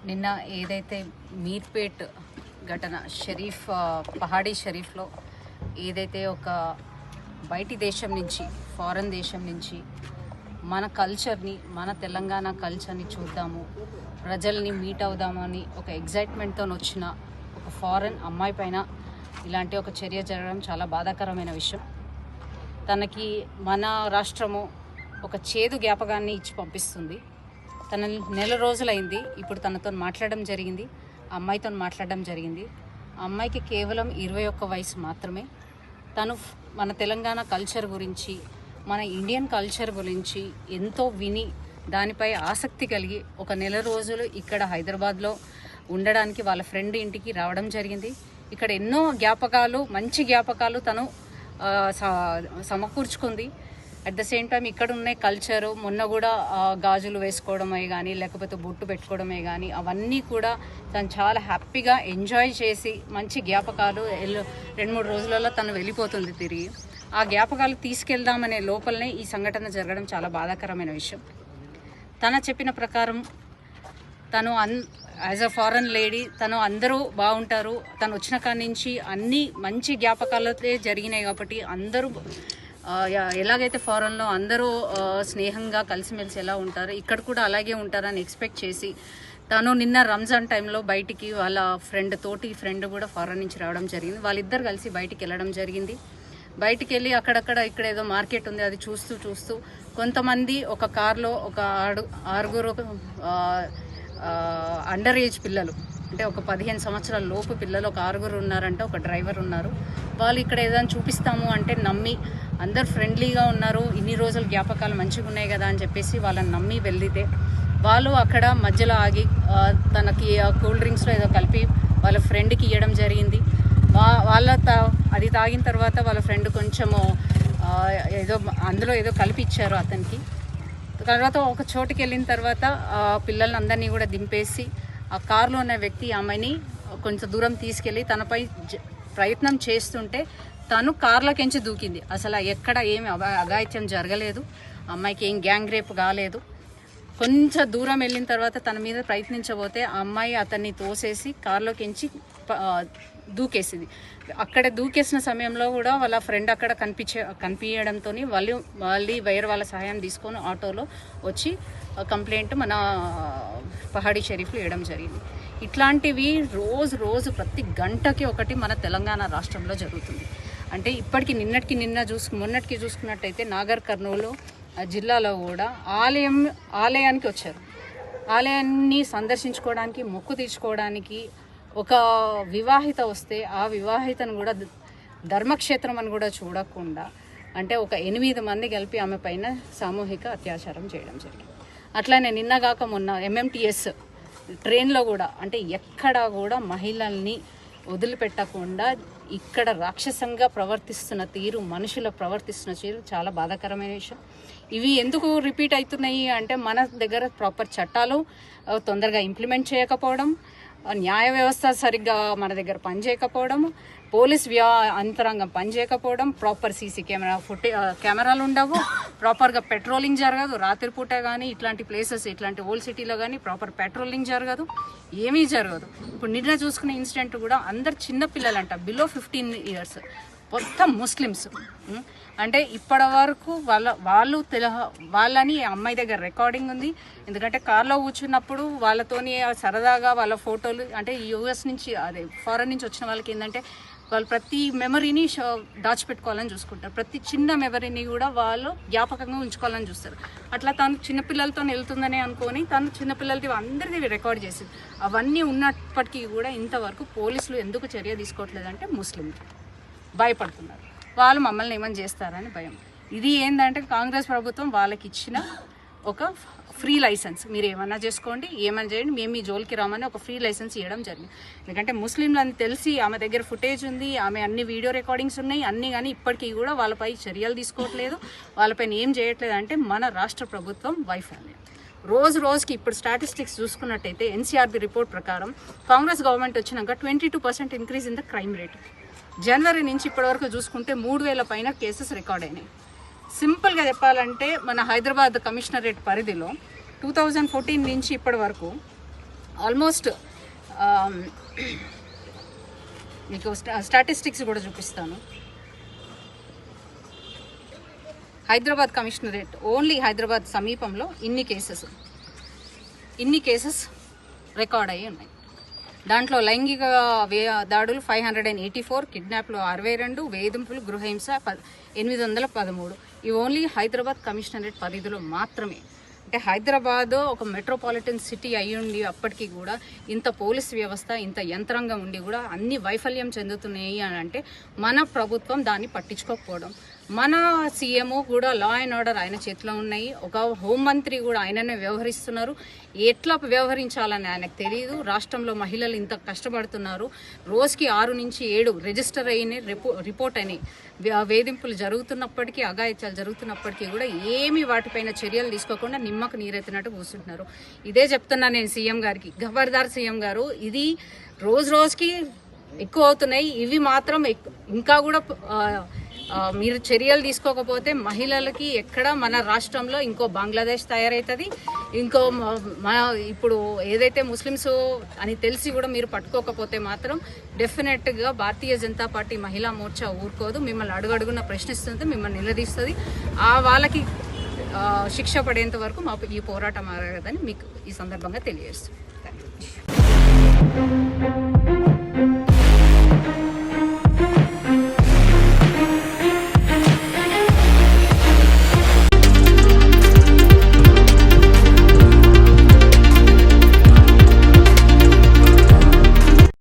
నిన్న ఏదైతే మీర్పేట్ ఘటన పహాడీ షరీఫ్లో ఏదైతే ఒక బయటి దేశం నుంచి ఫారెన్ దేశం నుంచి మన కల్చర్ని మన తెలంగాణ కల్చర్ని చూద్దాము, ప్రజల్ని మీట్ అవుదామని ఒక ఎగ్జైట్మెంట్తో వచ్చిన ఒక ఫారెన్ అమ్మాయి పైన ఇలాంటి ఒక చర్య జరగడం చాలా బాధాకరమైన విషయం. తనకి మన రాష్ట్రము ఒక చేదు జ్ఞాపకాన్ని ఇచ్చి పంపిస్తుంది. తన నెల రోజులైంది ఇప్పుడు తనతో మాట్లాడడం జరిగింది, ఆ అమ్మాయితో మాట్లాడడం జరిగింది. ఆ అమ్మాయికి కేవలం 21 వయసు మాత్రమే. తను మన తెలంగాణ కల్చర్ గురించి, మన ఇండియన్ కల్చర్ గురించి ఎంతో విని దానిపై ఆసక్తి కలిగి ఒక నెల రోజులు ఇక్కడ హైదరాబాద్లో ఉండడానికి వాళ్ళ ఫ్రెండ్ ఇంటికి రావడం జరిగింది. ఇక్కడ ఎన్నో జ్ఞాపకాలు, మంచి జ్ఞాపకాలు తను సమకూర్చుకుంది. అట్ ద సేమ్ టైం ఇక్కడ ఉన్న కల్చరు, మొన్న కూడా గాజులు వేసుకోవడమే కానీ లేకపోతే బొట్టు పెట్టుకోవడమే కానీ అవన్నీ కూడా తను చాలా హ్యాపీగా ఎంజాయ్ చేసి మంచి జ్ఞాపకాలు 2-3 రోజులలో తను వెళ్ళిపోతుంది తిరిగి. ఆ జ్ఞాపకాలు తీసుకెళ్దామనే లోపలనే ఈ సంఘటన జరగడం చాలా బాధాకరమైన విషయం. తన చెప్పిన ప్రకారం తను యాజ్ అ ఫారెన్ లేడీ తను అందరూ బాగుంటారు, తను వచ్చిన కాడి నుంచి అన్ని మంచి జ్ఞాపకాలతో జరిగినాయి కాబట్టి అందరూ ఎలాగైతే ఫారెన్లో అందరూ స్నేహంగా కలిసిమెలిసి ఎలా ఉంటారో ఇక్కడ కూడా అలాగే ఉంటారని ఎక్స్పెక్ట్ చేసి తను నిన్న రంజాన్ టైంలో బయటికి వాళ్ళ తోటి ఫ్రెండ్ కూడా ఫారెన్ నుంచి రావడం జరిగింది. వాళ్ళిద్దరు కలిసి బయటికి వెళ్ళడం జరిగింది. బయటికి వెళ్ళి అక్కడక్కడ ఇక్కడ ఏదో మార్కెట్ ఉంది అది చూస్తూ కొంతమంది ఒక కార్లో ఒక 6 అండర్ ఏజ్ పిల్లలు, అంటే ఒక 15 సంవత్సరాల లోపు పిల్లలు ఒక 6 ఉన్నారంటే ఒక డ్రైవర్ ఉన్నారు. వాళ్ళు ఇక్కడ ఏదైనా చూపిస్తాము అంటే నమ్మి అందరు ఫ్రెండ్లీగా ఉన్నారు, ఇన్ని రోజులు జ్ఞాపకాలు మంచిగా ఉన్నాయి కదా అని చెప్పేసి వాళ్ళని నమ్మి వెళ్తే వాళ్ళు అక్కడ మధ్యలో ఆగి తనకి కూల్ డ్రింక్స్లో ఏదో కలిపి వాళ్ళ ఫ్రెండ్కి ఇవ్వడం జరిగింది. అది తాగిన తర్వాత వాళ్ళ ఫ్రెండ్ కొంచెము అందులో ఏదో కలిపి ఇచ్చారు అతనికి. తర్వాత ఒక చోటుకి వెళ్ళిన తర్వాత పిల్లల్ని అందరినీ కూడా దింపేసి ఆ కారులో ఉన్న వ్యక్తి ఆమెని కొంచెం దూరం తీసుకెళ్ళి తనపై ప్రయత్నం చేస్తుంటే తను కార్లోకించి దూకింది. అసలు ఎక్కడ ఏమి అఘాయిత్యం జరగలేదు, అమ్మాయికి ఏం గ్యాంగ్ రేప్ కాలేదు. కొంచెం దూరం వెళ్ళిన తర్వాత తన మీద ప్రయత్నించబోతే ఆ అమ్మాయి అతన్ని తోసేసి కార్లోకించి దూకేసింది. అక్కడ దూకేసిన సమయంలో కూడా వాళ్ళ ఫ్రెండ్ అక్కడ కనిపించడంతో వాళ్ళు వేరే వాళ్ళ సహాయం తీసుకొని ఆటోలో వచ్చి కంప్లైంట్ మన పహాడీ షరీఫ్లో వేయడం జరిగింది. ఇట్లాంటివి రోజు ప్రతి గంటకి ఒకటి మన తెలంగాణ రాష్ట్రంలో జరుగుతుంది. అంటే ఇప్పటికి మొన్నటికి చూసుకున్నట్టయితే నాగర్ కర్నూలు జిల్లాలో కూడా ఆలయానికి వచ్చారు. ఆలయాన్ని సందర్శించుకోవడానికి, మొక్కు తీర్చుకోవడానికి ఒక వివాహిత వస్తే ఆ వివాహితను కూడా ధర్మక్షేత్రం అని కూడా చూడకుండా అంటే ఒక 8 మంది కలిపి ఆమె పైన సామూహిక అత్యాచారం చేయడం జరిగింది. అట్లానే నిన్నగాక మొన్న MMTS ట్రైన్లో కూడా అంటే ఎక్కడా కూడా మహిళల్ని వదిలిపెట్టకుండా ఇక్కడ రాక్షసంగా ప్రవర్తిస్తున్న తీరు, మనుషులు ప్రవర్తిస్తున్న తీరు చాలా బాధాకరమైన విషయం. ఇవి ఎందుకు రిపీట్ అవుతున్నాయి అంటే మన దగ్గర ప్రాపర్ చట్టాలు తొందరగా ఇంప్లిమెంట్ చేయకపోవడం, న్యాయ వ్యవస్థ సరిగ్గా మన దగ్గర పనిచేయకపోవడం, పోలీస్ అంతరంగం పనిచేయకపోవడం, ప్రాపర్ సీసీ కెమెరాలు ఉండవు, ప్రాపర్గా పెట్రోలింగ్ జరగదు. రాత్రిపూట కానీ ఇట్లాంటి ప్లేసెస్, ఇట్లాంటి ఓల్డ్ సిటీలో కానీ ప్రాపర్ పెట్రోలింగ్ జరగదు, ఏమీ జరగదు. ఇప్పుడు నిన్న చూసుకునే ఇన్సిడెంట్ కూడా అందరు చిన్నపిల్లలంట, బిలో 15 years, మొత్తం ముస్లిమ్స్. అంటే ఇప్పటి వరకు వాళ్ళని అమ్మాయి దగ్గర రికార్డింగ్ ఉంది. ఎందుకంటే కార్లో కూర్చున్నప్పుడు వాళ్ళతోని సరదాగా వాళ్ళ ఫోటోలు, అంటే US నుంచి ఫారెన్ నుంచి వచ్చిన వాళ్ళకి ఏంటంటే వాళ్ళు ప్రతి మెమరీని దాచిపెట్టుకోవాలని చూసుకుంటారు. ప్రతి చిన్న మెమరీని కూడా వాళ్ళు జ్ఞాపకంగా ఉంచుకోవాలని చూస్తారు. అట్లా తను చిన్నపిల్లలతో వెళ్తుందని అనుకొని తను చిన్నపిల్లలది అందరిది రికార్డ్ చేసింది. అవన్నీ ఉన్నప్పటికీ కూడా ఇంతవరకు పోలీసులు ఎందుకు చర్య తీసుకోవట్లేదంటే ముస్లింలు భయపడుతున్నారు, వాళ్ళు మమ్మల్ని ఏమని చేస్తారని భయం. ఇది ఏంటంటే కాంగ్రెస్ ప్రభుత్వం వాళ్ళకి ఇచ్చిన ఒక ఫ్రీ లైసెన్స్, మీరు ఏమన్నా చేసుకోండి, ఏమైనా చేయండి, మేము మీ జోలికి రామని ఒక ఫ్రీ లైసెన్స్ ఇవ్వడం జరిగింది. ఎందుకంటే ముస్లింలు అని తెలిసి ఆమె దగ్గర ఫుటేజ్ ఉంది, ఆమె అన్ని వీడియో రికార్డింగ్స్ ఉన్నాయి అన్నీ, కానీ ఇప్పటికీ కూడా వాళ్ళపై చర్యలు తీసుకోవట్లేదు, వాళ్ళపైన ఏం చేయట్లేదు. అంటే మన రాష్ట్ర ప్రభుత్వం వైఫల్యం. రోజుకి ఇప్పుడు స్టాటిస్టిక్స్ చూసుకున్నట్టయితే NCRB రిపోర్ట్ ప్రకారం కాంగ్రెస్ గవర్నమెంట్ వచ్చినాక 22% increase in the crime rate. జనవరి నుంచి ఇప్పటివరకు చూసుకుంటే 3000 పైన కేసెస్ రికార్డ్ అయినాయి. సింపుల్గా చెప్పాలంటే మన హైదరాబాద్ కమిషనరేట్ పరిధిలో 2014 నుంచి ఇప్పటి వరకు ఆల్మోస్ట్ మీకు స్టాటిస్టిక్స్ కూడా చూపిస్తాను. హైదరాబాద్ కమిషనరేట్ ఓన్లీ హైదరాబాద్ సమీపంలో ఇన్ని కేసెస్ రికార్డ్ అయ్యి ఉన్నాయి. దాంట్లో లైంగిక దాడులు 584, కిడ్నాప్లు 62, వేధింపులు, గృహహింస 813. ఇవి ఓన్లీ హైదరాబాద్ కమిషనరేట్ పరిధిలో మాత్రమే. అంటే హైదరాబాద్ ఒక మెట్రోపాలిటన్ సిటీ అయ్యుండి అప్పటికి కూడా ఇంత పోలీస్ వ్యవస్థ, ఇంత యంత్రాంగం ఉండి కూడా అన్ని వైఫల్యం చెందుతున్నాయి అని అంటే మన ప్రభుత్వం దాన్ని పట్టించుకోకపోవడం. మన సీఎం కూడా లా అండ్ ఆర్డర్ ఆయన చేతిలో ఉన్నాయి. ఒక హోంమంత్రి కూడా ఆయననే వ్యవహరిస్తున్నారు. ఎట్లా వ్యవహరించాలని ఆయనకు తెలియదు. రాష్ట్రంలో మహిళలు ఇంత కష్టపడుతున్నారు. రోజుకి 6 నుంచి 7 రిజిస్టర్ అయిన రిపోర్ట్ అయినాయి. వేధింపులు జరుగుతున్నప్పటికీ, అఘాయిత్యాలు జరుగుతున్నప్పటికీ కూడా ఏమి వాటిపైన చర్యలు తీసుకోకుండా నిమ్మకు నీరెత్తినట్టు కూర్చుంటున్నారు. ఇదే చెప్తున్నా నేను సీఎం గారికి, ఖబర్దార్ సీఎం గారు, ఇది రోజుకి ఎక్కువ అవుతున్నాయి. ఇవి మాత్రం ఇంకా కూడా మీరు చర్యలు తీసుకోకపోతే మహిళలకి ఎక్కడ మన రాష్ట్రంలో ఇంకో బంగ్లాదేశ్ తయారవుతుంది. ఇంకో మన ఇప్పుడు ఏదైతే ముస్లిమ్స్ అని తెలిసి కూడా మీరు పట్టుకోకపోతే మాత్రం డెఫినెట్గా భారతీయ జనతా పార్టీ మహిళా మోర్చా ఊరుకోదు. మిమ్మల్ని అడుగడుగున ప్రశ్నిస్తుంది, మిమ్మల్ని నిలదీస్తుంది. వాళ్ళకి శిక్ష పడేంత వరకు మా ఈ పోరాటం ఆగదని మీకు ఈ సందర్భంగా తెలియజేస్తుంది.